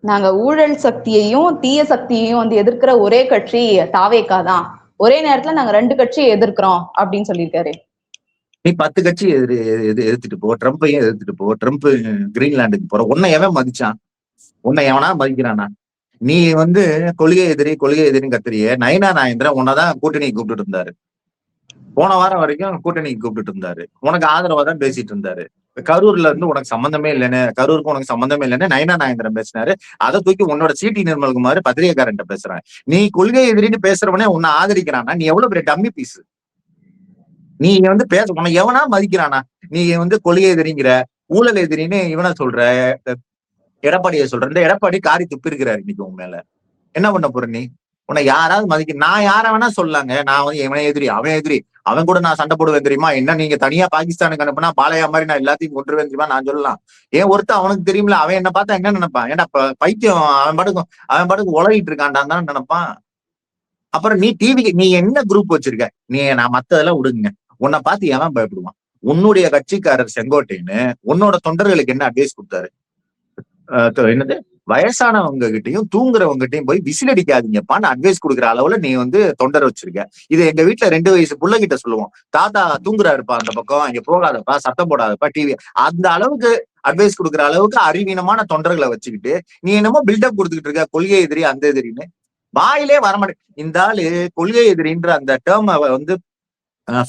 நாங்க ஊழல் சக்தியையும் தீய சக்தியையும் வந்து எதிர்க்கிற ஒரே கட்சி தாவேகா தான். ஒரே நேரத்துல நாங்க 2 கட்சியை எதிர்க்கிறோம் அப்படின்னு சொல்லியிருக்காரு. நீ 10 கட்சி எதிர்த்துட்டு போ, ட்ரம்ப்பையும் எதிர்த்துட்டு போ. ட்ரம்ப் கிரீன்லாண்டுக்கு போற உன்னை எவன் மதிச்சான்? உன்னை எவனா மதிக்கிறானா? நீ வந்து கொள்கை எதிரி கொள்கை எதிரின்னு கத்துறிய. நயனா நாயந்திரன் உன்னதான் கூட்டணிக்கு கூப்பிட்டு இருந்தாரு. போன வாரம் வரைக்கும் கூட்டணிக்கு கூப்பிட்டு இருந்தாரு. உனக்கு ஆதரவா தான் பேசிட்டு இருந்தாரு. கரூர்ல இருந்து உனக்கு சம்பந்தமே இல்லைன்னு, கரூருக்கு உனக்கு சம்பந்தமே இல்லைன்னு நயனா நாயந்திரன் பேசினாரு. அதை தூக்கி உன்னோட சிடி நிர்மல்குமார் பத்திரிகைக்காரன்ட்ட பேசுறான். நீ கொள்கை எதிரின்னு பேசுறவனே உன்னை ஆதரிக்கிறானா? நீ எவ்வளவு பெரிய டம்மி பீஸ். நீ வந்து பேச உன்னை எவனா மதிக்கிறானா? நீ வந்து கொள்கை எதிரிங்கிற, ஊழல் எதிரின்னு இவனை சொல்ற, எடப்பாடியை சொல்ற. இந்த எடப்பாடி காரி துப்பி இருக்கிறாரு இன்னைக்கு உன் மேல. என்ன பண்ண போற நீ? உன்னை யாராவது மதிக்க நான் யார வேணா சொல்லாங்க. நான் வந்து இவனை எதிரி அவன் எதிரி அவன் கூட நான் சண்டை போடுவேன் தெரியுமா? என்ன நீங்க தனியா பாகிஸ்தானுக்கு அனுப்புனா பாலையா மாதிரி நான் எல்லாத்தையும் கொண்டுருவேன் தெரியுமா? நான் சொல்லலாம். ஏன் ஒருத்தன் அவனுக்கு தெரியும்ல, அவன் என்ன பார்த்தா என்ன நினைப்பான்? ஏன்னா பைத்தியம் அவன் பாட்டுக்கு உலகிட்டு இருக்கான்டான் தான் நினைப்பான். அப்புறம் நீ டிவிக்கு நீ என்ன குரூப் வச்சிருக்க? நீ நான் மத்ததெல்லாம் விடுங்க. உன்னை பார்த்து எவன் பயப்படுவான்? உன்னுடைய கட்சிக்காரர் செங்கோட்டைன்னு உன்னோட தொண்டர்களுக்கு என்ன அட்வைஸ் கொடுத்தாரு? என்னது வயசானவங்க கிட்டையும் தூங்குறவங்க கிட்டையும் போய் விசில் அடிக்காதீங்கப்பான்னு அட்வைஸ் கொடுக்குற அளவுல நீ வந்து தொண்டர் வச்சிருக்க. இது எங்க வீட்டுல 2 வயசு புள்ள கிட்ட சொல்லுவோம். தாத்தா தூங்குறாருப்பா அந்த பக்கம், இங்க போகாதப்பா, சத்தம் போடாதப்பா, டிவி. அந்த அளவுக்கு அட்வைஸ் கொடுக்குற அளவுக்கு அறிவீனமான தொண்டர்களை வச்சுக்கிட்டு நீ என்னமோ பில்டப் கொடுத்துக்கிட்டு இருக்க, கொள்கை எதிரி அந்த எதிரின்னு. வாயிலே வரமாட்டேன். இந்த ஆளு கொள்கை எதிரின்ற அந்த டேர்ம் வந்து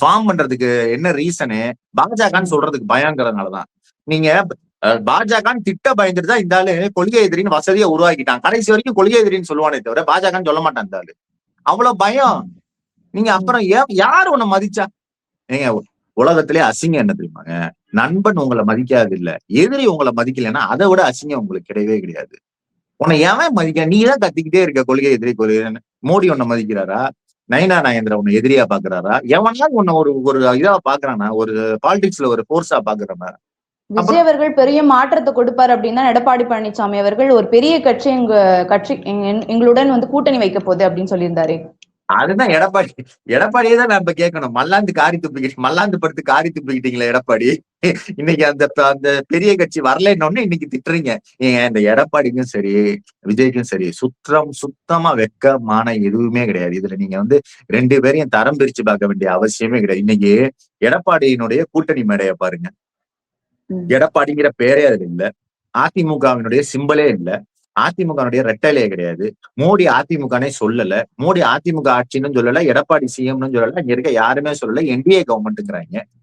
ஃபார்ம் பண்றதுக்கு என்ன ரீசனு? பாஜகன்னு சொல்றதுக்கு பயங்கிறதுனாலதான். நீங்க பாஜகன்னு திட்ட பயந்துட்டு தான் இந்த ஆளு கொள்கை எதிரின்னு வசதியை உருவாக்கிட்டான். கடைசி வரைக்கும் கொள்கை எதிரின்னு சொல்லுவானே தவிர பாஜகன்னு சொல்ல மாட்டான் இந்த ஆளு. அவ்வளவு பயம். நீங்க அப்புறம் யாரு உன்னை மதிச்சா? ஏங்க உலகத்திலே அசிங்கம் என்ன தெரியுமாங்க? நண்பன் உங்களை மதிக்காது இல்ல, எதிரி உங்களை மதிக்கலைன்னா அதை விட அசிங்கம் உங்களுக்கு கிடையவே கிடையாது. உன்னை எவன் மதிக்க? நீ தான் கத்திக்கிட்டே இருக்க கொள்கை எதிரி கொள்கைன்னு. மோடி உன்னை மதிக்கிறாரா? நயனா நாயந்திரன் உன்னை எதிரியா பாக்குறாரா? எவனாலும் உன்னை ஒரு இதா பாக்குறானா? ஒரு பாலிடிக்ஸ்ல ஒரு போர்ஸா பாக்குறானா? விஜய் அவர்கள் பெரிய மாற்றத்தை கொடுப்பார் அப்படின்னா எடப்பாடி பழனிசாமி அவர்கள் ஒரு பெரிய கட்சி எங்களுடன் வந்து கூட்டணி வைக்க போகுது அப்படின்னு சொல்லியிருந்தாரு. அதுதான் எடப்பாடியே தான் நான் இப்ப கேட்கணும். மல்லாந்து படுத்து காரி துப்பிக்கிட்டீங்களா எடப்பாடி? இன்னைக்கு அந்த பெரிய கட்சி வரலன்னு இன்னைக்கு திட்டுறீங்க. ஏங்க இந்த எடப்பாடிக்கும் சரி விஜய்க்கும் சரி சுத்தமா வெக்கமான எதுவுமே கிடையாது. இதுல நீங்க வந்து 2 பேரையும் தரம் பிரிச்சு பார்க்க வேண்டிய அவசியமே கிடையாது. இன்னைக்கு எடப்பாடியினுடைய கூட்டணி மேடைய பாருங்க. எடப்பாடிங்கிற பேரே அதுல இல்ல. அதிமுகவினுடைய சிம்பலே இல்ல. அதிமுகனுடைய ரெட்டலையே கிடையாது. மோடி அதிமுகனே சொல்லல. மோடி அதிமுக ஆட்சின்னு சொல்லல. எடப்பாடி சிஎம்னு சொல்லல. இங்க இருக்க யாருமே சொல்லல. என்டிஏ கவர்மெண்ட்ங்கிறாங்க.